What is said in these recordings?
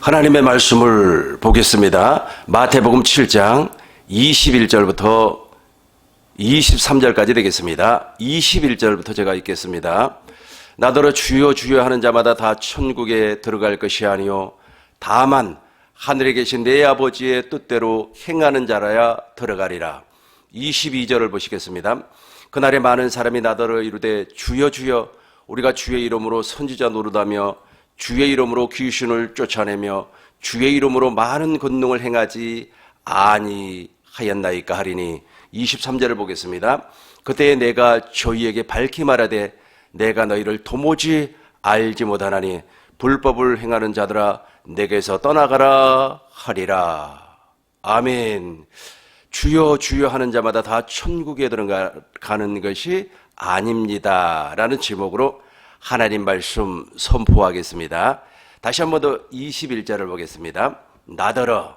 하나님의 말씀을 보겠습니다. 마태복음 7장 21절부터 23절까지 되겠습니다. 21절부터 제가 읽겠습니다. 나더러 주여 주여 하는 자마다 다 천국에 들어갈 것이 아니요 다만 하늘에 계신 내 아버지의 뜻대로 행하는 자라야 들어가리라. 22절을 보시겠습니다. 그날에 많은 사람이 나더러 이르되 주여 주여 우리가 주의 이름으로 선지자 노릇하며 주의 이름으로 귀신을 쫓아내며 주의 이름으로 많은 권능을 행하지 아니하였나이까 하리니. 23절을 보겠습니다. 그때 내가 저희에게 밝히 말하되 내가 너희를 도무지 알지 못하나니 불법을 행하는 자들아 내게서 떠나가라 하리라. 아멘. 주여 주여 하는 자마다 다 천국에 들어가는 것이 아닙니다 라는 제목으로 하나님 말씀 선포하겠습니다. 다시 한 번 더 21절을 보겠습니다. 나더러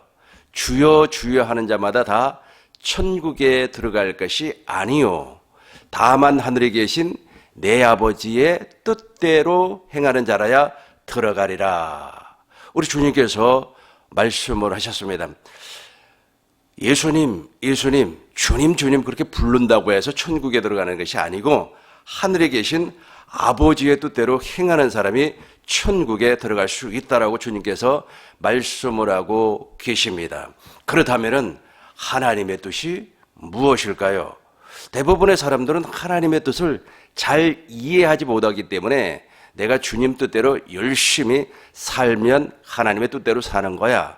주여 주여 하는 자마다 다 천국에 들어갈 것이 아니요 다만 하늘에 계신 내 아버지의 뜻대로 행하는 자라야 들어가리라. 우리 주님께서 말씀을 하셨습니다. 예수님 주님 그렇게 부른다고 해서 천국에 들어가는 것이 아니고 하늘에 계신 아버지의 뜻대로 행하는 사람이 천국에 들어갈 수 있다라고 주님께서 말씀을 하고 계십니다. 그렇다면 하나님의 뜻이 무엇일까요? 대부분의 사람들은 하나님의 뜻을 잘 이해하지 못하기 때문에 내가 주님 뜻대로 열심히 살면 하나님의 뜻대로 사는 거야.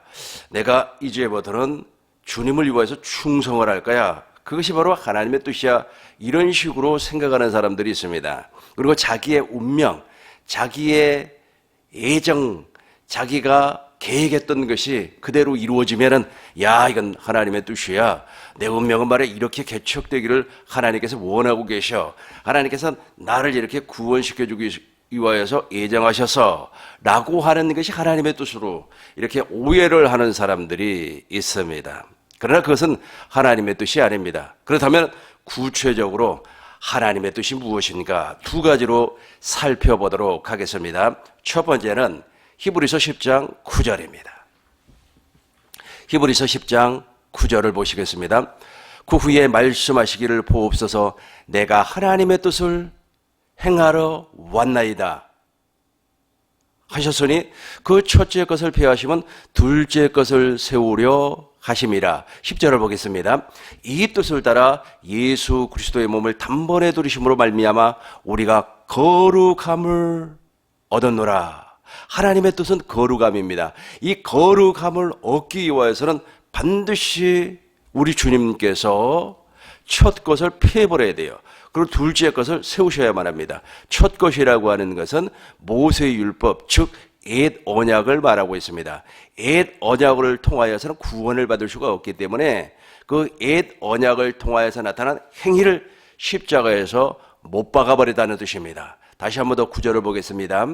내가 이제부터는 주님을 위해서 충성을 할 거야. 그것이 바로 하나님의 뜻이야. 이런 식으로 생각하는 사람들이 있습니다. 그리고 자기의 운명, 자기의 예정, 자기가 계획했던 것이 그대로 이루어지면은 야 이건 하나님의 뜻이야. 내 운명은 말에 이렇게 개척되기를 하나님께서 원하고 계셔. 하나님께서 나를 이렇게 구원시켜주기 위하여서 예정하셔서 라고 하는 것이 하나님의 뜻으로 이렇게 오해를 하는 사람들이 있습니다. 그러나 그것은 하나님의 뜻이 아닙니다. 그렇다면 구체적으로 하나님의 뜻이 무엇인가 두 가지로 살펴보도록 하겠습니다. 첫 번째는 히브리서 10장 9절입니다. 히브리서 10장 9절을 보시겠습니다. 그 후에 말씀하시기를 보옵소서 내가 하나님의 뜻을 행하러 왔나이다 하셨으니 그 첫째 것을 폐하시면 둘째 것을 세우려 하심이라. 10절을 보겠습니다. 이 뜻을 따라 예수 그리스도의 몸을 단번에 들이심으로 말미암아 우리가 거룩함을 얻었노라. 하나님의 뜻은 거룩함입니다. 이 거룩함을 얻기 위해서는 반드시 우리 주님께서 첫 것을 폐해버려야 돼요. 그리고 둘째 것을 세우셔야만 합니다. 첫 것이라고 하는 것은 모세의 율법, 즉 옛 언약을 말하고 있습니다. 옛 언약을 통하여서는 구원을 받을 수가 없기 때문에 그 옛 언약을 통하여서 나타난 행위를 십자가에서 못 박아버리다는 뜻입니다. 다시 한 번 더 9절을 보겠습니다.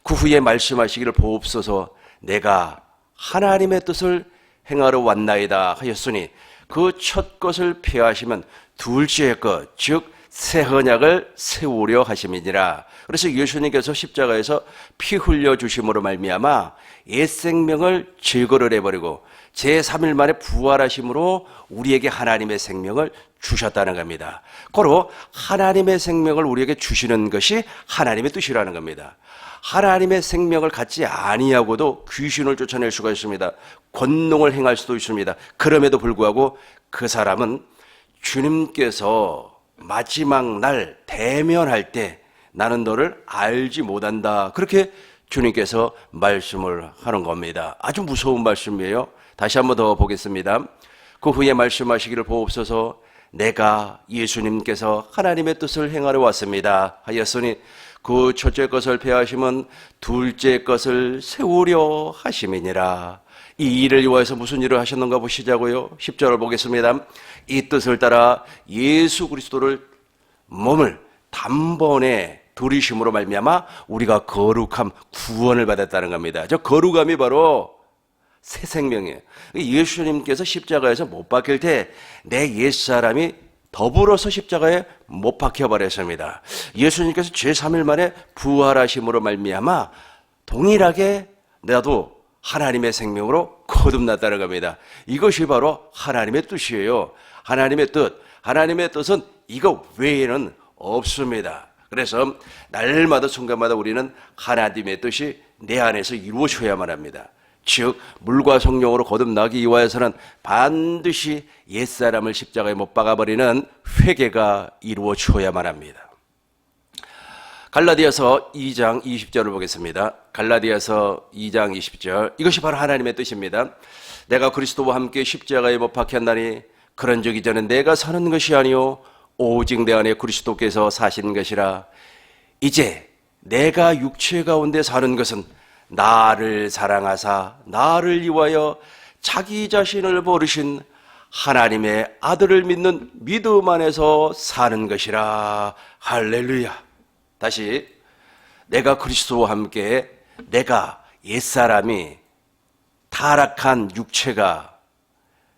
그 후에 말씀하시기를 보옵소서 내가 하나님의 뜻을 행하러 왔나이다 하였으니 그 첫 것을 폐하시면 둘째 것, 즉 새 언약을 세우려 하심이니라. 그래서 예수님께서 십자가에서 피 흘려 주심으로 말미암아 옛 생명을 제거를 해버리고 제3일 만에 부활하심으로 우리에게 하나님의 생명을 주셨다는 겁니다. 고로 하나님의 생명을 우리에게 주시는 것이 하나님의 뜻이라는 겁니다. 하나님의 생명을 갖지 아니하고도 귀신을 쫓아낼 수가 있습니다. 권능을 행할 수도 있습니다. 그럼에도 불구하고 그 사람은 주님께서 마지막 날 대면할 때 나는 너를 알지 못한다. 그렇게 주님께서 말씀을 하는 겁니다. 아주 무서운 말씀이에요. 다시 한번 더 보겠습니다. 그 후에 말씀하시기를 보옵소서 내가 예수님께서 하나님의 뜻을 행하러 왔습니다 하였으니 그 첫째 것을 폐하시면 둘째 것을 세우려 하심이니라. 이 일을 위하여서 무슨 일을 하셨는가 보시자고요. 10절을 보겠습니다. 이 뜻을 따라 예수 그리스도를 몸을 단번에 들이심으로 말미암아 우리가 거룩함 구원을 받았다는 겁니다. 저 거룩함이 바로 새 생명이에요. 예수님께서 십자가에서 못 박힐 때 내 옛사람이 더불어서 십자가에 못 박혀버렸습니다. 예수님께서 제3일 만에 부활하심으로 말미암아 동일하게 나도 하나님의 생명으로 거듭났다는 겁니다. 이것이 바로 하나님의 뜻이에요. 하나님의 뜻. 하나님의 뜻은 이거 외에는 없습니다. 그래서 날마다 순간마다 우리는 하나님의 뜻이 내 안에서 이루어져야만 합니다. 즉 물과 성령으로 거듭나기 위하여서는 반드시 옛사람을 십자가에 못 박아버리는 회개가 이루어져야만 합니다. 갈라디아서 2장 20절을 보겠습니다. 갈라디아서 2장 20절. 이것이 바로 하나님의 뜻입니다. 내가 그리스도와 함께 십자가에 못 박혔나니 그런즉 이제는 내가 사는 것이 아니요 오직 내 안에 그리스도께서 사신 것이라. 이제 내가 육체 가운데 사는 것은 나를 사랑하사 나를 위하여 자기 자신을 버리신 하나님의 아들을 믿는 믿음 안에서 사는 것이라. 할렐루야. 다시 내가 그리스도와 함께 내가 옛사람이 타락한 육체가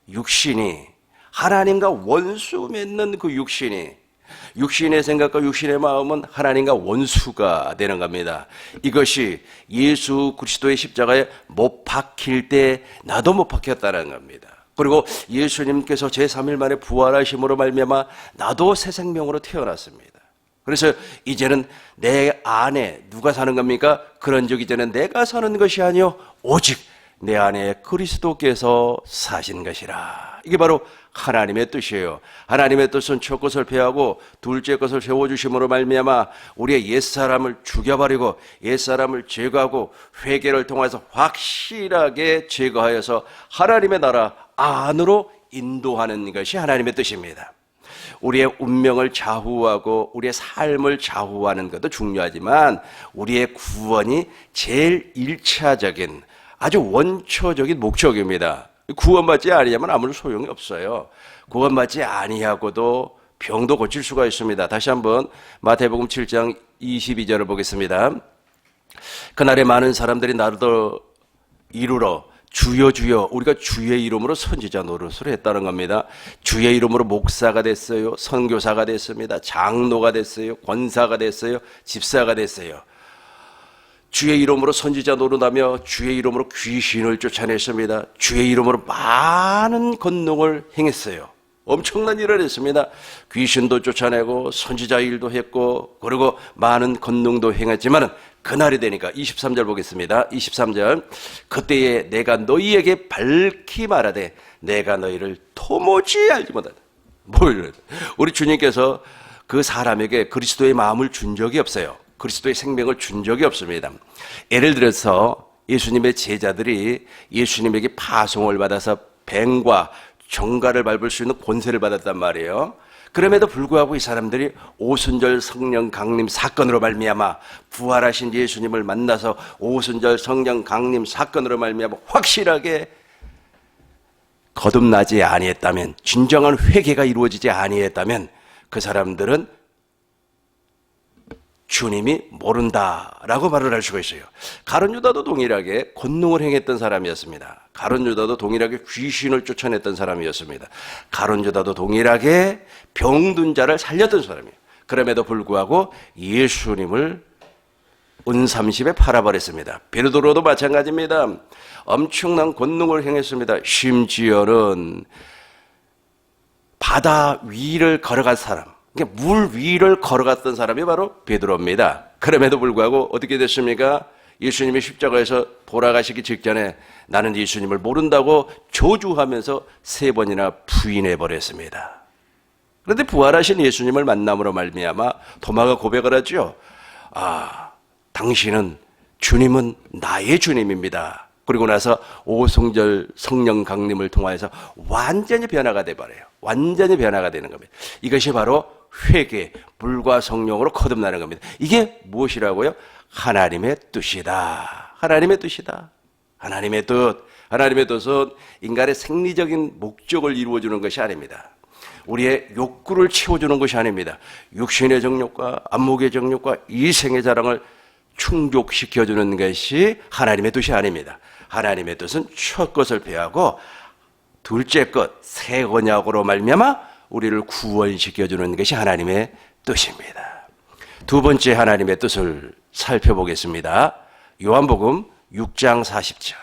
육신이 하나님과 원수 맺는 그 육신의 생각과 육신의 마음은 하나님과 원수가 되는 겁니다. 이것이 예수 그리스도의 십자가에 못 박힐 때 나도 못 박혔다는 겁니다. 그리고 예수님께서 제3일 만에 부활하심으로 말미암아 나도 새 생명으로 태어났습니다. 그래서 이제는 내 안에 누가 사는 겁니까? 그런즉 이제는 내가 사는 것이 아니요 오직 내 안에 그리스도께서 사신 것이라. 이게 바로 하나님의 뜻이에요. 하나님의 뜻은 첫 것을 폐하고 둘째 것을 세워주심으로 말미암아 우리의 옛사람을 죽여버리고 옛사람을 제거하고 회개를 통해서 확실하게 제거하여서 하나님의 나라 안으로 인도하는 것이 하나님의 뜻입니다. 우리의 운명을 좌우하고 우리의 삶을 좌우하는 것도 중요하지만 우리의 구원이 제일 1차적인 아주 원초적인 목적입니다. 구원받지 아니하면 아무런 소용이 없어요. 구원받지 아니하고도 병도 고칠 수가 있습니다. 다시 한번 마태복음 7장 22절을 보겠습니다. 그날에 많은 사람들이 나를 이루러 주여 주여. 우리가 주의 이름으로 선지자 노릇을 했다는 겁니다. 주의 이름으로 목사가 됐어요. 선교사가 됐습니다. 장로가 됐어요. 권사가 됐어요. 집사가 됐어요. 주의 이름으로 선지자 노릇하며 주의 이름으로 귀신을 쫓아냈습니다. 주의 이름으로 많은 권능을 행했어요. 엄청난 일을 했습니다. 귀신도 쫓아내고 선지자 일도 했고 그리고 많은 권능도 행했지만 그날이 되니까 23절 보겠습니다. 23절. 그때에 내가 너희에게 밝히 말하되 내가 너희를 도무지 알지 못하다. 뭘? 우리 주님께서 그 사람에게 그리스도의 마음을 준 적이 없어요. 그리스도의 생명을 준 적이 없습니다. 예를 들어서 예수님의 제자들이 예수님에게 파송을 받아서 뱀과 정갈을 밟을 수 있는 권세를 받았단 말이에요. 그럼에도 불구하고 이 사람들이 오순절 성령 강림 사건으로 말미암아 부활하신 예수님을 만나서 오순절 성령 강림 사건으로 말미암아 확실하게 거듭나지 아니했다면, 진정한 회개가 이루어지지 아니했다면 그 사람들은 주님이 모른다라고 말을 할 수가 있어요. 가룟 유다도 동일하게 권능을 행했던 사람이었습니다. 가룟 유다도 동일하게 귀신을 쫓아냈던 사람이었습니다. 가룟 유다도 동일하게 병든 자를 살렸던 사람이에요. 그럼에도 불구하고 예수님을 은삼십에 팔아버렸습니다. 베드로도 마찬가지입니다. 엄청난 권능을 행했습니다. 심지어는 바다 위를 걸어간 사람, 물 위를 걸어갔던 사람이 바로 베드로입니다. 그럼에도 불구하고 어떻게 됐습니까? 예수님이 십자가에서 돌아가시기 직전에 나는 예수님을 모른다고 저주하면서 3번이나 부인해버렸습니다. 그런데 부활하신 예수님을 만남으로 말미암아 도마가 고백을 하죠. 당신은, 주님은 나의 주님입니다. 그리고 나서 오순절 성령 강림을 통하여서 완전히 변화가 돼버려요. 완전히 변화가 되는 겁니다. 이것이 바로 회개, 물과 성령으로 거듭나는 겁니다. 이게 무엇이라고요? 하나님의 뜻이다. 하나님의 뜻이다. 하나님의 뜻. 하나님의 뜻은 인간의 생리적인 목적을 이루어주는 것이 아닙니다. 우리의 욕구를 채워주는 것이 아닙니다. 육신의 정욕과 안목의 정욕과 이생의 자랑을 충족시켜주는 것이 하나님의 뜻이 아닙니다. 하나님의 뜻은 첫 것을 배하고 둘째 것, 새 언약으로 말미암아 우리를 구원시켜주는 것이 하나님의 뜻입니다. 두 번째 하나님의 뜻을 살펴보겠습니다. 요한복음 6장 40절.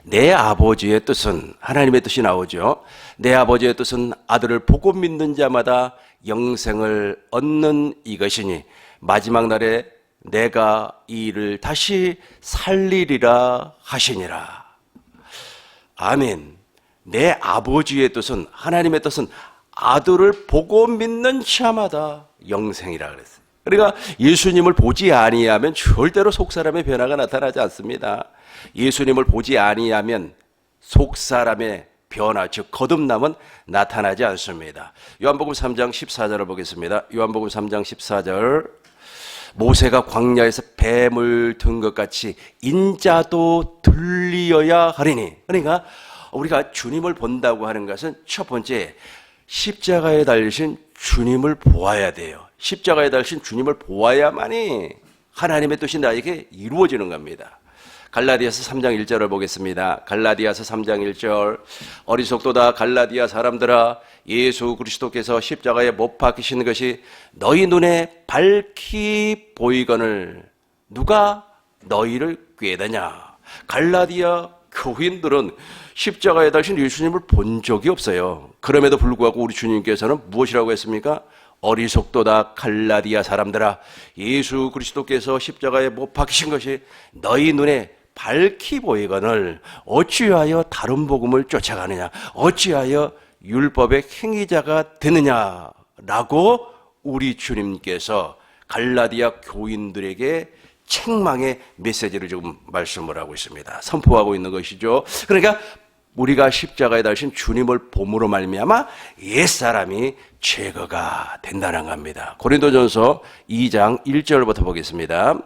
내 아버지의 뜻은, 하나님의 뜻이 나오죠. 내 아버지의 뜻은 아들을 보고 믿는 자마다 영생을 얻는 이것이니 마지막 날에 내가 이 일을 다시 살리리라 하시니라. 아멘. 내 아버지의 뜻은, 하나님의 뜻은 아들을 보고 믿는 자마다 영생이라 그랬어요. 그러니까 예수님을 보지 아니하면 절대로 속사람의 변화가 나타나지 않습니다. 예수님을 보지 아니하면 속사람의 변화, 즉 거듭남은 나타나지 않습니다. 요한복음 3장 14절을 보겠습니다. 요한복음 3장 14절. 모세가 광야에서 뱀을 든 것 같이 인자도 들리어야 하리니. 그러니까 우리가 주님을 본다고 하는 것은 첫 번째, 십자가에 달리신 주님을 보아야 돼요. 십자가에 달리신 주님을 보아야만이 하나님의 뜻이 나에게 이루어지는 겁니다. 갈라디아서 3장 1절을 보겠습니다. 갈라디아서 3장 1절. 어리석도다 갈라디아 사람들아, 예수 그리스도께서 십자가에 못 박히신 것이 너희 눈에 밝히 보이거늘 누가 너희를 꾀다냐. 갈라디아 교인들은 십자가에 달리신 예수님을 본 적이 없어요. 그럼에도 불구하고 우리 주님께서는 무엇이라고 했습니까? 어리석도다 갈라디아 사람들아, 예수 그리스도께서 십자가에 못 박히신 것이 너희 눈에 밝히 보이거늘 어찌하여 다른 복음을 쫓아가느냐, 어찌하여 율법의 행위자가 되느냐라고 우리 주님께서 갈라디아 교인들에게 책망의 메시지를 지금 말씀을 하고 있습니다. 선포하고 있는 것이죠. 그러니까 우리가 십자가에 달리신 주님을 봄으로 말미암아 옛사람이 제거가 된다는 겁니다. 고린도전서 2장 1절부터 보겠습니다.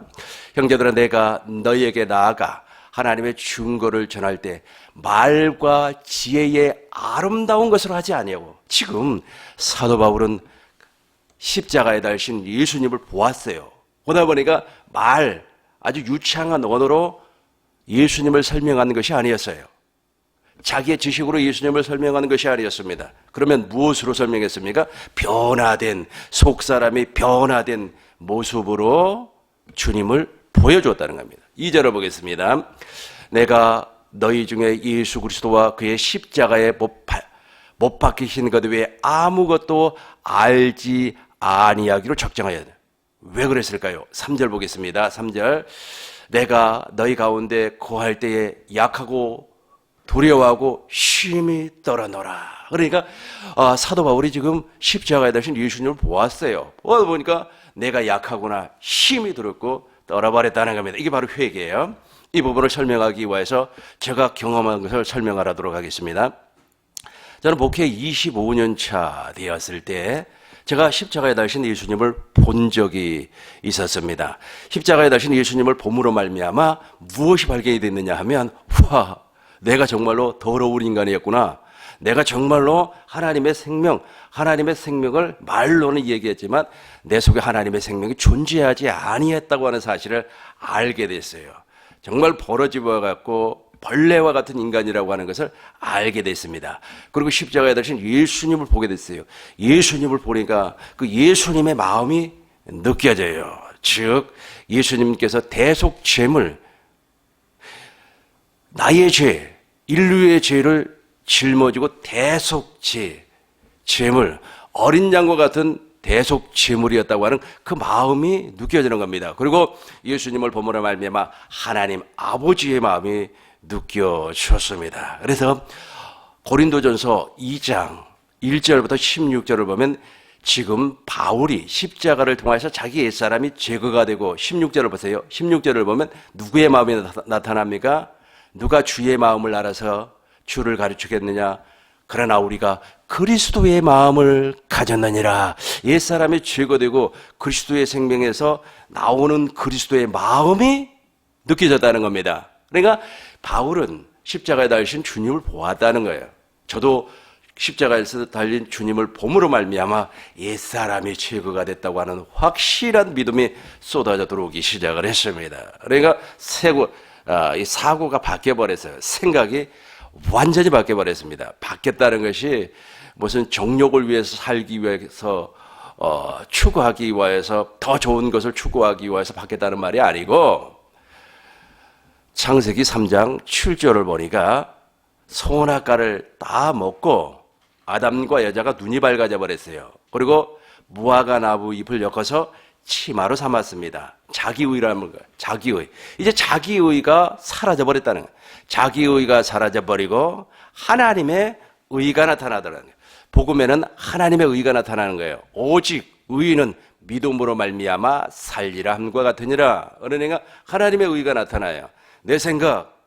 형제들아, 내가 너희에게 나아가 하나님의 증거를 전할 때 말과 지혜의 아름다운 것을 하지 아니하고, 지금 사도 바울은 십자가에 달리신 예수님을 보았어요. 보다 보니까 아주 유창한 언어로 예수님을 설명하는 것이 아니었어요. 자기의 지식으로 예수님을 설명하는 것이 아니었습니다. 그러면 무엇으로 설명했습니까? 변화된, 속사람이 변화된 모습으로 주님을 보여줬다는 겁니다. 2절을 보겠습니다. 내가 너희 중에 예수 그리스도와 그의 십자가에 못 박히신 것 외에 아무것도 알지 아니하기로 작정하여야 돼. 왜 그랬을까요? 3절 보겠습니다. 3절. 내가 너희 가운데 거할 때에 약하고 두려워하고 심히 떨어노라. 그러니까 사도 바울이 지금 십자가에 달리신 예수님을 보았어요. 보니까 내가 약하구나, 심히 두렵고 떨어버렸다는 겁니다. 이게 바로 회개예요. 이 부분을 설명하기 위해서 제가 경험한 것을 설명하도록 하겠습니다. 저는 목회 25년 차 되었을 때 제가 십자가에 달리신 예수님을 본 적이 있었습니다. 십자가에 달리신 예수님을 봄으로 말미암아 무엇이 발견이 됐느냐 하면, 와, 내가 정말로 더러운 인간이었구나. 내가 정말로 하나님의 생명을 말로는 얘기했지만 내 속에 하나님의 생명이 존재하지 아니했다고 하는 사실을 알게 됐어요. 정말 버러지와 같고 벌레와 같은 인간이라고 하는 것을 알게 됐습니다. 그리고 십자가에 달리신 예수님을 보게 됐어요. 예수님을 보니까 그 예수님의 마음이 느껴져요. 즉 예수님께서 대속죄물, 나의 죄, 인류의 죄를 짊어지고 대속죄물, 어린 양과 같은 대속죄물이었다고 하는 그 마음이 느껴지는 겁니다. 그리고 예수님을 보므로 말미암아 하나님 아버지의 마음이 느껴졌습니다. 그래서 고린도전서 2장 1절부터 16절을 보면 지금 바울이 십자가를 통해서 자기 옛사람이 제거가 되고, 16절을 보세요. 16절을 보면 누구의 마음이 나타납니까? 누가 주의 마음을 알아서 주를 가르치겠느냐? 그러나 우리가 그리스도의 마음을 가졌느니라. 옛사람이 제거되고 그리스도의 생명에서 나오는 그리스도의 마음이 느껴졌다는 겁니다. 그러니까 바울은 십자가에 달리신 주님을 보았다는 거예요. 저도 십자가에서 달린 주님을 봄으로 말미암아 옛사람이 제거가 됐다고 하는 확실한 믿음이 쏟아져 들어오기 시작을 했습니다. 그러니까 이 사고가 바뀌어버렸어요. 생각이 완전히 바뀌어버렸습니다. 바뀌었다는 것이 무슨 정욕을 위해서 살기 위해서 추구하기 위해서 더 좋은 것을 추구하기 위해서 바뀌었다는 말이 아니고, 창세기 3장 7절을 보니까 선악과를 다 먹고 아담과 여자가 눈이 밝아져 버렸어요. 그리고 무화과 나무 잎을 엮어서 치마로 삼았습니다. 자기의라는 거예요. 자기의. 이제 자기의가 사라져 버렸다는 거예요. 자기의가 사라져 버리고 하나님의 의가 나타나더라는 거예요. 복음에는 하나님의 의가 나타나는 거예요. 오직 의인은 믿음으로 말미암아 살리라 함과 같으니라. 그러니까 하나님의 의가 나타나요. 내 생각,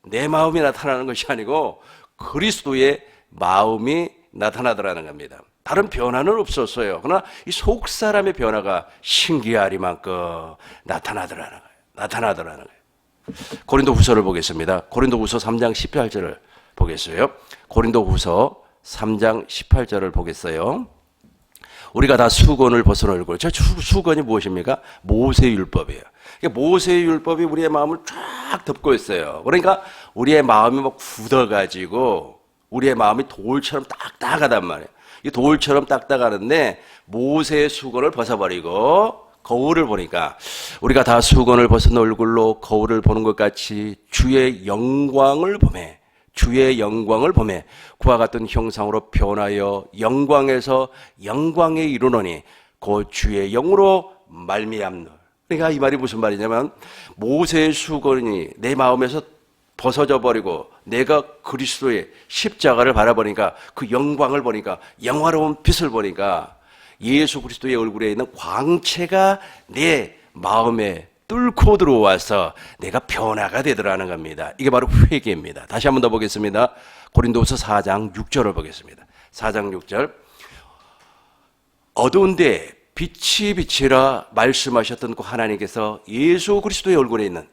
내 마음이 나타나는 것이 아니고 그리스도의 마음이 나타나더라는 겁니다. 다른 변화는 없었어요. 그러나 이 속사람의 변화가 신기하리만큼 나타나더라는 거예요. 나타나더라는 거예요. 고린도후서를 보겠습니다. 고린도후서 3장 18절을 보겠어요. 고린도후서 3장 18절을 보겠어요. 우리가 다 수건을 벗은 얼굴. 저 수건이 무엇입니까? 모세의 율법이에요. 모세의 율법이 우리의 마음을 쫙 덮고 있어요. 그러니까 우리의 마음이 막 굳어가지고 우리의 마음이 돌처럼 딱딱하단 말이에요. 이 돌처럼 딱딱하는데 모세의 수건을 벗어버리고 거울을 보니까 우리가 다 수건을 벗은 얼굴로 거울을 보는 것 같이 주의 영광을 보매 주의 영광을 보매 그와 같은 형상으로 변하여 영광에서 영광에 이르노니 곧 주의 영으로 말미암노. 그러니까 이 말이 무슨 말이냐면 모세의 수건이 내 마음에서 벗어져 버리고 내가 그리스도의 십자가를 바라보니까 그 영광을 보니까 영화로운 빛을 보니까 예수 그리스도의 얼굴에 있는 광채가 내 마음에 뚫고 들어와서 내가 변화가 되더라는 겁니다. 이게 바로 회개입니다. 다시 한 번 더 보겠습니다. 고린도후서 4장 6절을 보겠습니다. 4장 6절. 어두운데 빛이 빛이라 말씀하셨던 그 하나님께서 예수 그리스도의 얼굴에 있는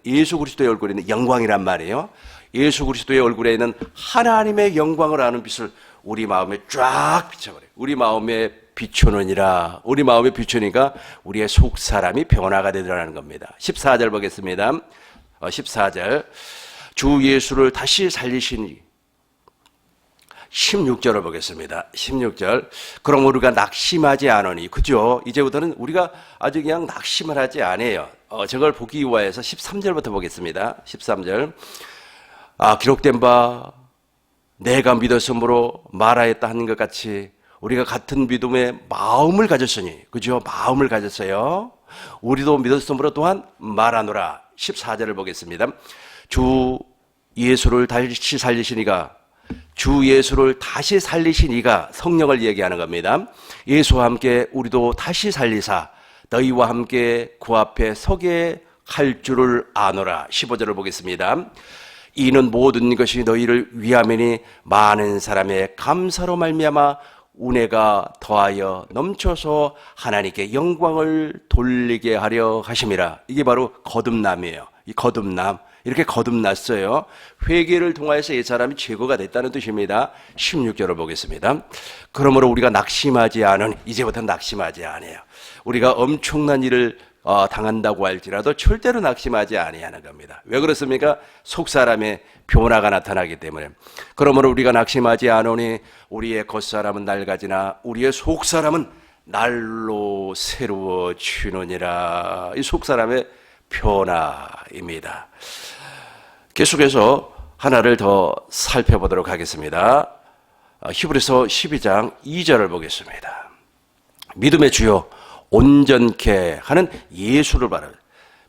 영광이란 말이에요. 예수 그리스도의 얼굴에 있는 하나님의 영광을 아는 빛을 우리 마음에 쫙 비춰버려요. 우리 마음에 비추느니라. 우리 마음에 비추니까 우리의 속사람이 변화가 되더라는 겁니다. 14절 보겠습니다. 14절. 주 예수를 다시 살리시니 16절을 보겠습니다. 16절. 그럼 우리가 낙심하지 않으니. 그죠? 이제부터는 우리가 아주 그냥 낙심을 하지 않아요. 저걸 보기 위해서 13절부터 보겠습니다. 13절. 기록된 바 내가 믿었으므로 말하였다 하는 것 같이 우리가 같은 믿음의 마음을 가졌으니. 그죠? 마음을 가졌어요. 우리도 믿었으므로 또한 말하노라. 14절을 보겠습니다. 주 예수를 다시 살리시니가 주 예수를 다시 살리신 이가 성령을 얘기하는 겁니다. 예수와 함께 우리도 다시 살리사 너희와 함께 그 앞에 서게 할 줄을 아노라. 15절을 보겠습니다. 이는 모든 것이 너희를 위함이니 많은 사람의 감사로 말미암아 은혜가 더하여 넘쳐서 하나님께 영광을 돌리게 하려 하심이라. 이게 바로 거듭남이에요. 이 거듭남. 이렇게 거듭났어요. 회개를 통하여서 이 사람이 제거가 됐다는 뜻입니다. 16절을 보겠습니다. 그러므로 우리가 낙심하지 않은, 이제부터 낙심하지 않아요. 우리가 엄청난 일을 당한다고 할지라도 절대로 낙심하지 아니하는 겁니다. 왜 그렇습니까? 속사람의 변화가 나타나기 때문에. 그러므로 우리가 낙심하지 않으니 우리의 겉사람은 낡아지나 우리의 속사람은 날로 새로워지느니라. 이 속사람의 변화입니다. 계속해서 하나를 더 살펴보도록 하겠습니다. 히브리서 12장 2절을 보겠습니다. 믿음의 주요 온전케 하는 예수를 바라보자.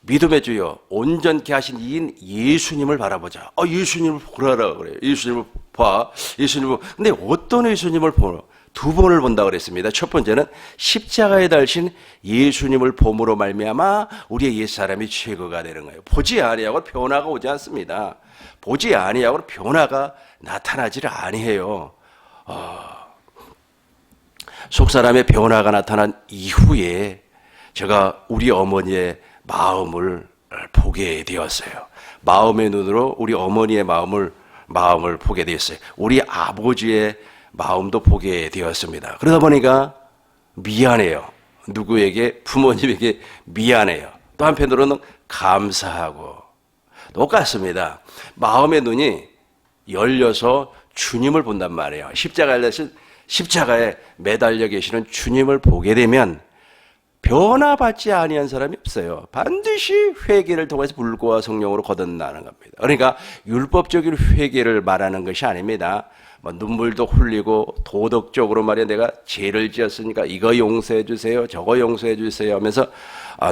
믿음의 주요 온전케 하신 이인 예수님을 바라보자. 예수님을 보라라 그래요. 예수님을 봐. 예수님을. 근데 어떤 예수님을 보노? 두 번을 본다 그랬습니다. 첫 번째는 십자가에 달신 예수님을 봄으로 말미암아 우리의 옛사람이 제거가 되는 거예요. 보지 아니하고 변화가 오지 않습니다. 보지 아니하고 변화가 나타나지를 아니해요. 속사람의 변화가 나타난 이후에 제가 우리 어머니의 마음을 보게 되었어요. 마음의 눈으로 우리 어머니의 마음을 보게 되었어요. 우리 아버지의 마음도 보게 되었습니다. 그러다 보니까 미안해요. 누구에게? 부모님에게 미안해요. 또 한편으로는 감사하고. 똑같습니다. 마음의 눈이 열려서 주님을 본단 말이에요. 십자가에 매달려 계시는 주님을 보게 되면 변화받지 아니한 사람이 없어요. 반드시 회개를 통해서 불과 성령으로 거듭나는 겁니다. 그러니까 율법적인 회개를 말하는 것이 아닙니다. 뭐 눈물도 흘리고 도덕적으로 말이야 내가 죄를 지었으니까 이거 용서해 주세요, 저거 용서해 주세요 하면서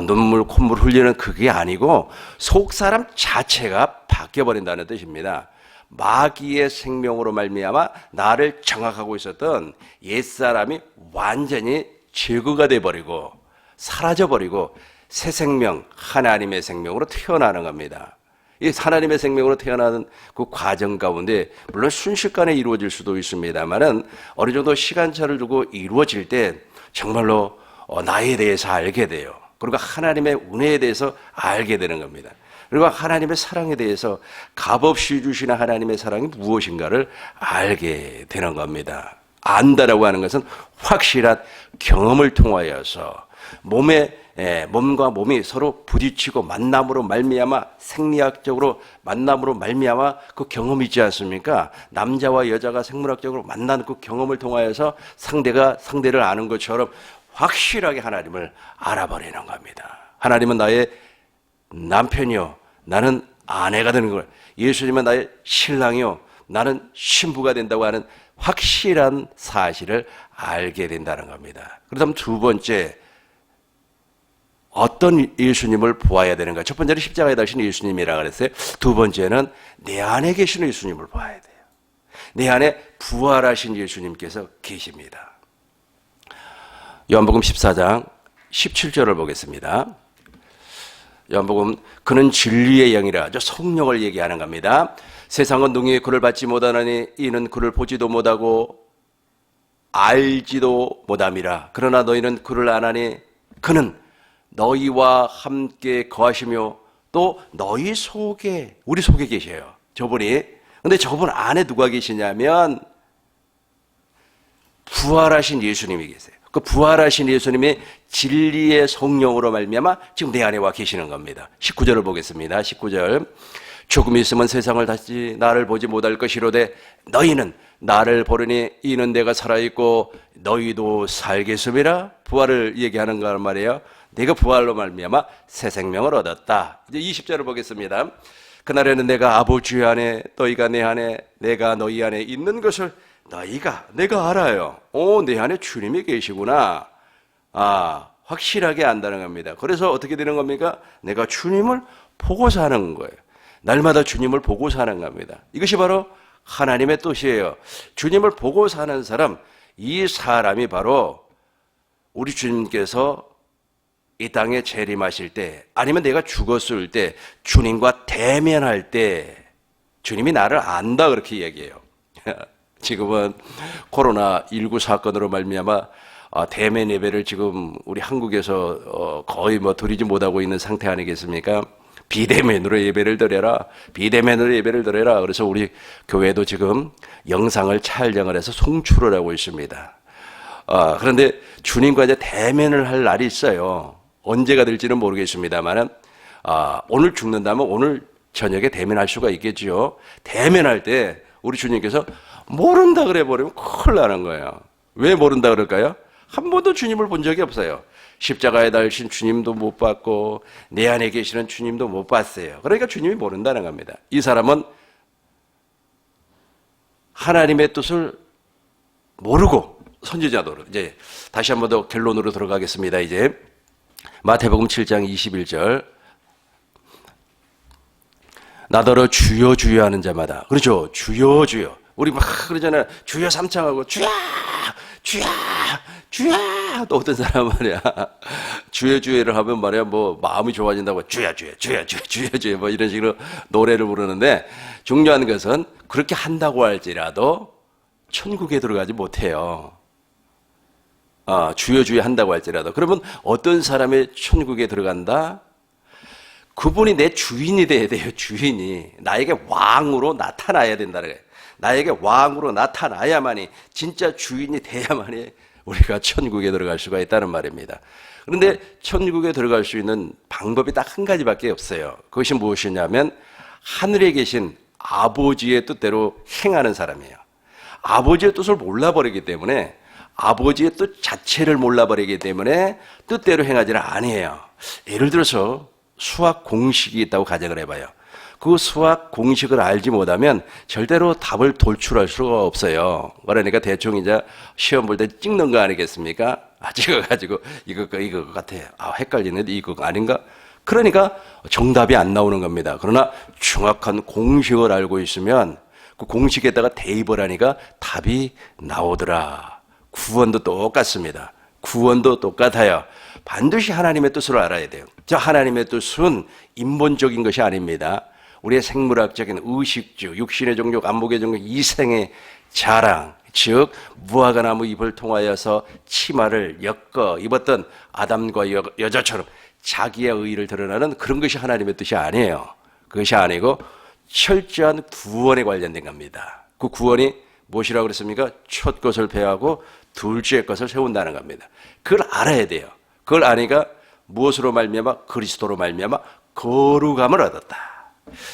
눈물 콧물 흘리는 그게 아니고 속 사람 자체가 바뀌어 버린다는 뜻입니다. 마귀의 생명으로 말미암아 나를 장악하고 있었던 옛사람이 완전히 제거가 돼 버리고 사라져 버리고 새 생명, 하나님의 생명으로 태어나는 겁니다. 이 하나님의 생명으로 태어나는 그 과정 가운데 물론 순식간에 이루어질 수도 있습니다만은 어느 정도 시간차를 두고 이루어질 때 정말로 나에 대해서 알게 돼요. 그리고 하나님의 은혜에 대해서 알게 되는 겁니다. 그리고 하나님의 사랑에 대해서 값없이 주시는 하나님의 사랑이 무엇인가를 알게 되는 겁니다. 안다라고 하는 것은 확실한 경험을 통하여서 몸과 몸이 서로 부딪히고 만남으로 말미암아 생리학적으로 만남으로 말미암아 그 경험이 있지 않습니까? 남자와 여자가 생물학적으로 만나는 그 경험을 통하여서 상대가 상대를 아는 것처럼 확실하게 하나님을 알아버리는 겁니다. 하나님은 나의 남편이요, 나는 아내가 되는 거예요. 예수님은 나의 신랑이요, 나는 신부가 된다고 하는 확실한 사실을 알게 된다는 겁니다. 그렇다면 두 번째, 어떤 예수님을 보아야 되는가? 첫 번째는 십자가에 달리신 예수님이라 그랬어요. 두 번째는 내 안에 계시는 예수님을 봐야 돼요. 내 안에 부활하신 예수님께서 계십니다. 요한복음 14장 17절을 보겠습니다. 요한복음, 그는 진리의 영이라, 저 성령을 얘기하는 겁니다. 세상은 능히 그를 받지 못하나니 이는 그를 보지도 못하고 알지도 못함이라. 그러나 너희는 그를 아나니 그는 너희와 함께 거하시며 또 너희 속에, 우리 속에 계셔요, 저분이. 근데 저분 안에 누가 계시냐면 부활하신 예수님이 계세요. 그 부활하신 예수님이 진리의 성령으로 말미암아 지금 내 안에 와 계시는 겁니다. 19절을 보겠습니다. 19절. 조금 있으면 세상을 다시 나를 보지 못할 것이로되 너희는 나를 보르니 이는 내가 살아있고 너희도 살겠음이라. 부활을 얘기하는 거란 말이에요. 내가 부활로 말미암아 새 생명을 얻었다. 이제 20절을 보겠습니다. 그날에는 내가 아버지 안에 너희가 내 안에 내가 너희 안에 있는 것을 내가 알아요. 내 안에 주님이 계시구나. 확실하게 안다는 겁니다. 그래서 어떻게 되는 겁니까? 내가 주님을 보고 사는 거예요. 날마다 주님을 보고 사는 겁니다. 이것이 바로 하나님의 뜻이에요. 주님을 보고 사는 사람, 이 사람이 바로 우리 주님께서 이 땅에 재림하실 때, 아니면 내가 죽었을 때, 주님과 대면할 때 주님이 나를 안다, 그렇게 얘기해요. 지금은 코로나19 사건으로 말미암아 대면 예배를 지금 우리 한국에서 거의 드리지 못하고 있는 상태 아니겠습니까? 비대면으로 예배를 드려라. 비대면으로 예배를 드려라. 그래서 우리 교회도 지금 영상을 촬영을 해서 송출을 하고 있습니다. 그런데 주님과 이제 대면을 할 날이 있어요. 언제가 될지는 모르겠습니다만, 오늘 죽는다면 오늘 저녁에 대면할 수가 있겠죠. 대면할 때 우리 주님께서 모른다 그래 버리면 큰일 나는 거예요. 왜 모른다 그럴까요? 한 번도 주님을 본 적이 없어요. 십자가에 달리신 주님도 못 봤고 내 안에 계시는 주님도 못 봤어요. 그러니까 주님이 모른다는 겁니다. 이 사람은 하나님의 뜻을 모르고 선지자도로, 이제 다시 한 번 더 결론으로 들어가겠습니다. 이제 마태복음 7장 21절. 나더러 주여 주여 하는 자마다, 그렇죠, 주여 주여, 우리 막 그러잖아요. 주여 삼창하고 주여 주여 주여. 또 어떤 사람 말이야, 주여 주여를 하면 말이야 마음이 좋아진다고 주여 주여 주여 주여 주여 주여 이런 식으로 노래를 부르는데, 중요한 것은 그렇게 한다고 할지라도 천국에 들어가지 못해요. 주여 주여 한다고 할지라도. 그러면 어떤 사람이 천국에 들어간다? 그분이 내 주인이 돼야 돼요. 주인이 나에게 왕으로 나타나야 된다는 거예요. 나에게 왕으로 나타나야만이, 진짜 주인이 돼야만이 우리가 천국에 들어갈 수가 있다는 말입니다. 그런데 천국에 들어갈 수 있는 방법이 딱 한 가지밖에 없어요. 그것이 무엇이냐면 하늘에 계신 아버지의 뜻대로 행하는 사람이에요. 아버지의 뜻을 몰라버리기 때문에 아버지의 뜻 자체를 몰라버리기 때문에 뜻대로 행하지를 아니에요. 예를 들어서 수학 공식이 있다고 가정을 해봐요. 그 수학 공식을 알지 못하면 절대로 답을 돌출할 수가 없어요. 그러니까 대충 이제 시험 볼 때 찍는 거 아니겠습니까? 찍어가지고 이거 같아. 헷갈리는데 이거 아닌가? 그러니까 정답이 안 나오는 겁니다. 그러나 정확한 공식을 알고 있으면 그 공식에다가 대입을 하니까 답이 나오더라. 구원도 똑같습니다. 구원도 똑같아요. 반드시 하나님의 뜻을 알아야 돼요. 저 하나님의 뜻은 인본적인 것이 아닙니다. 우리의 생물학적인 의식주, 육신의 종족, 안목의 종족, 이생의 자랑, 즉 무화과나무 잎을 통하여서 치마를 엮어 입었던 아담과 여자처럼 자기의 의의를 드러나는 그런 것이 하나님의 뜻이 아니에요. 그것이 아니고 철저한 구원에 관련된 겁니다. 그 구원이 무엇이라고 그랬습니까? 첫 것을 배하고 둘째 것을 세운다는 겁니다. 그걸 알아야 돼요. 그걸 아니까 무엇으로 말미암아? 그리스도로 말미암아 거룩함을 얻었다.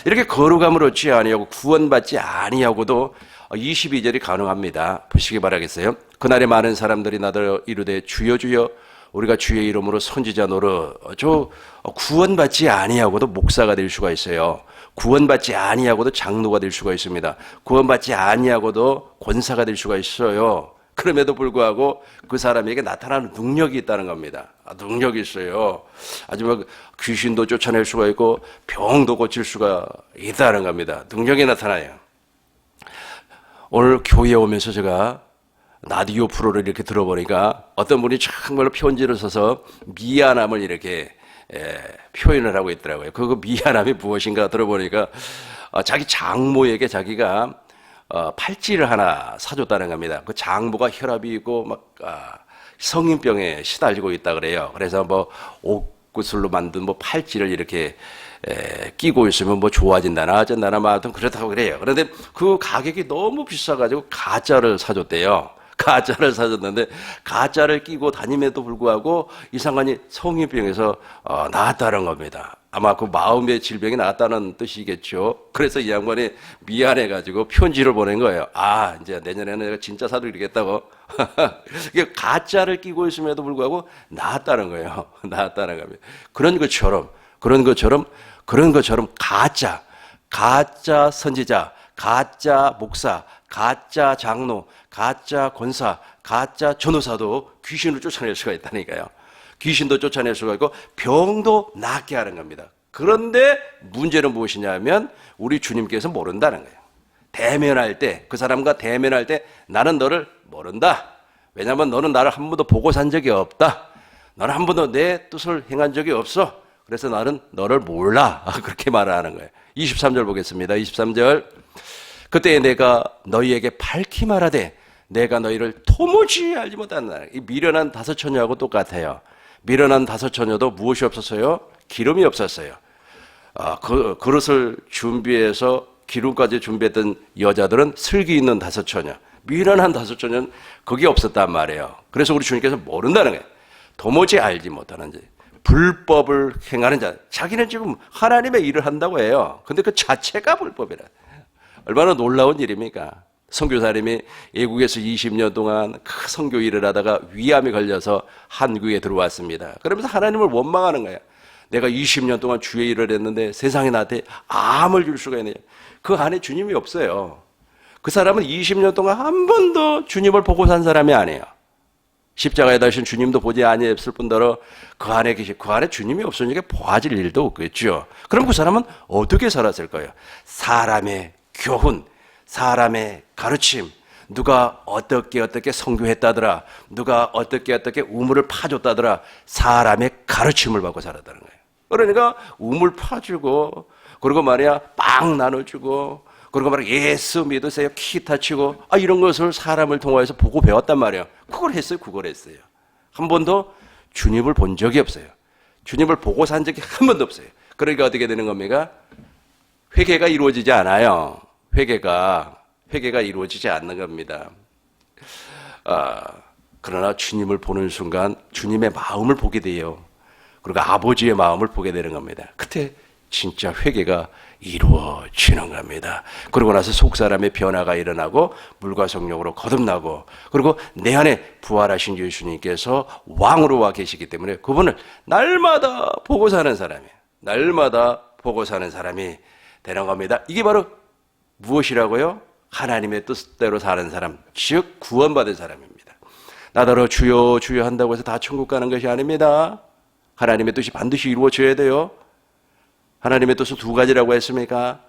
이렇게 거룩함을 얻지 아니하고 구원받지 아니하고도 22절이 가능합니다. 보시기 바라겠어요. 그날에 많은 사람들이 나더러 이르되 주여 주여 우리가 주의 이름으로 선지자 노릇. 저 구원받지 아니하고도 목사가 될 수가 있어요. 구원받지 아니하고도 장로가 될 수가 있습니다. 구원받지 아니하고도 권사가 될 수가 있어요. 그럼에도 불구하고 그 사람에게 나타나는 능력이 있다는 겁니다. 능력이 있어요. 아주 막 귀신도 쫓아낼 수가 있고 병도 고칠 수가 있다는 겁니다. 능력이 나타나요. 오늘 교회에 오면서 제가 라디오 프로를 이렇게 들어보니까 어떤 분이 정말로 편지를 써서 미안함을 이렇게 표현을 하고 있더라고요. 그 미안함이 무엇인가 들어보니까 자기 장모에게 자기가 팔찌를 하나 사줬다는 겁니다. 그 장모가 혈압이 있고 막 성인병에 시달리고 있다 그래요. 그래서 뭐 옷구슬로 만든 뭐 팔찌를 이렇게 끼고 있으면 뭐 좋아진다나 어쩐다나 뭐 하여튼 그렇다고 그래요. 그런데 그 가격이 너무 비싸가지고 가짜를 사줬대요. 가짜를 사줬는데 가짜를 끼고 다님에도 불구하고 이상하니 성인병에서 나았다는 겁니다. 아마 그 마음의 질병이 나았다는 뜻이겠죠. 그래서 이 양반이 미안해가지고 편지를 보낸 거예요. 이제 내년에는 내가 진짜 사드리겠다고. 가짜를 끼고 있음에도 불구하고 나았다는 거예요. 나았다는 겁니다. 그런 것처럼 가짜 선지자, 가짜 목사, 가짜 장로, 가짜 권사, 가짜 전도사도 귀신을 쫓아낼 수가 있다니까요. 귀신도 쫓아낼 수가 있고 병도 낫게 하는 겁니다. 그런데 문제는 무엇이냐면 우리 주님께서 모른다는 거예요. 대면할 때, 그 사람과 대면할 때 나는 너를 모른다. 왜냐하면 너는 나를 한 번도 보고 산 적이 없다. 너는 한 번도 내 뜻을 행한 적이 없어. 그래서 나는 너를 몰라. 그렇게 말하는 거예요. 23절 보겠습니다. 23절. 그때 내가 너희에게 밝히 말하되 내가 너희를 도무지 알지 못한다. 이 미련한 다섯 처녀하고 똑같아요. 미련한 다섯 처녀도 무엇이 없었어요? 기름이 없었어요. 그릇을 준비해서 기름까지 준비했던 여자들은 슬기 있는 다섯 처녀. 미련한 다섯 처녀는 그게 없었단 말이에요. 그래서 우리 주님께서 모른다는 거예요. 도무지 알지 못하는 자. 불법을 행하는 자. 자기는 지금 하나님의 일을 한다고 해요. 근데 그 자체가 불법이라. 얼마나 놀라운 일입니까? 선교사님이 외국에서 20년 동안 그 선교 일을 하다가 위암에 걸려서 한국에 들어왔습니다. 그러면서 하나님을 원망하는 거예요. 내가 20년 동안 주의 일을 했는데 세상에 나한테 암을 줄 수가 있느냐. 그 안에 주님이 없어요. 그 사람은 20년 동안 한 번도 주님을 보고 산 사람이 아니에요. 십자가에 달신 주님도 보지 아니했을 뿐더러 그 안에 주님이 없으니까 보아질 일도 없겠죠. 그럼 그 사람은 어떻게 살았을 거예요? 사람의 교훈, 사람의 가르침, 누가 어떻게 선교했다더라, 누가 어떻게 우물을 파줬다더라, 사람의 가르침을 받고 살았다는 거예요. 그러니까 우물 파주고, 그리고 말이야 빵 나눠주고, 그리고 말이야 예수 믿으세요 기타 치고, 이런 것을 사람을 통해서 보고 배웠단 말이에요. 그걸 했어요. 한 번도 주님을 본 적이 없어요. 주님을 보고 산 적이 한 번도 없어요. 그러니까 어떻게 되는 겁니까? 회개가 이루어지지 않아요. 회개가 이루어지지 않는 겁니다. 그러나 주님을 보는 순간 주님의 마음을 보게 돼요. 그리고 아버지의 마음을 보게 되는 겁니다. 그때 진짜 회개가 이루어지는 겁니다. 그러고 나서 속사람의 변화가 일어나고 물과 성령으로 거듭나고, 그리고 내 안에 부활하신 예수님께서 왕으로 와 계시기 때문에 그분을 날마다 보고 사는 사람이에요. 날마다 보고 사는 사람이 되는 겁니다. 이게 바로 무엇이라고요? 하나님의 뜻대로 사는 사람, 즉 구원받은 사람입니다. 나더러 주여 주여 한다고 해서 다 천국 가는 것이 아닙니다. 하나님의 뜻이 반드시 이루어져야 돼요. 하나님의 뜻은 두 가지라고 했습니다.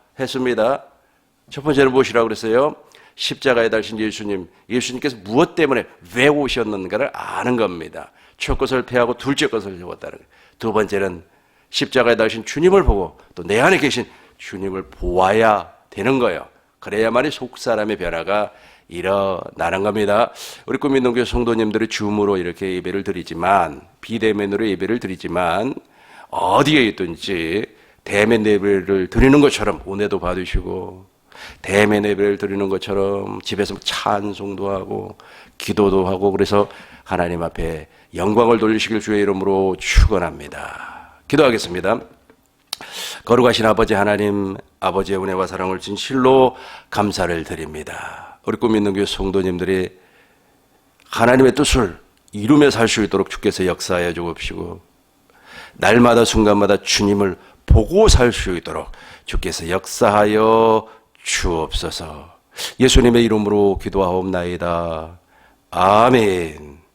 첫 번째는 무엇이라고 그랬어요? 십자가에 달신 예수님께서 무엇 때문에 왜 오셨는가를 아는 겁니다. 첫 것을 패하고 둘째 것을 세웠다는 거예요. 두 번째는 십자가에 달신 주님을 보고 또 내 안에 계신 주님을 보아야 되는 거예요. 그래야만이 속사람의 변화가 일어나는 겁니다. 우리 꿈민동교회 성도님들이 줌으로 이렇게 예배를 드리지만, 비대면으로 예배를 드리지만, 어디에 있든지 대면 예배를 드리는 것처럼 은혜도 받으시고, 대면 예배를 드리는 것처럼 집에서 찬송도 하고 기도도 하고, 그래서 하나님 앞에 영광을 돌리시길 주의 이름으로 축원합니다. 기도하겠습니다. 거룩하신 아버지 하나님, 아버지의 은혜와 사랑을 진실로 감사를 드립니다. 우리 꿈 있는 교회 성도님들이 하나님의 뜻을 이루며 살 수 있도록 주께서 역사하여 주옵시고, 날마다 순간마다 주님을 보고 살 수 있도록 주께서 역사하여 주옵소서. 예수님의 이름으로 기도하옵나이다. 아멘.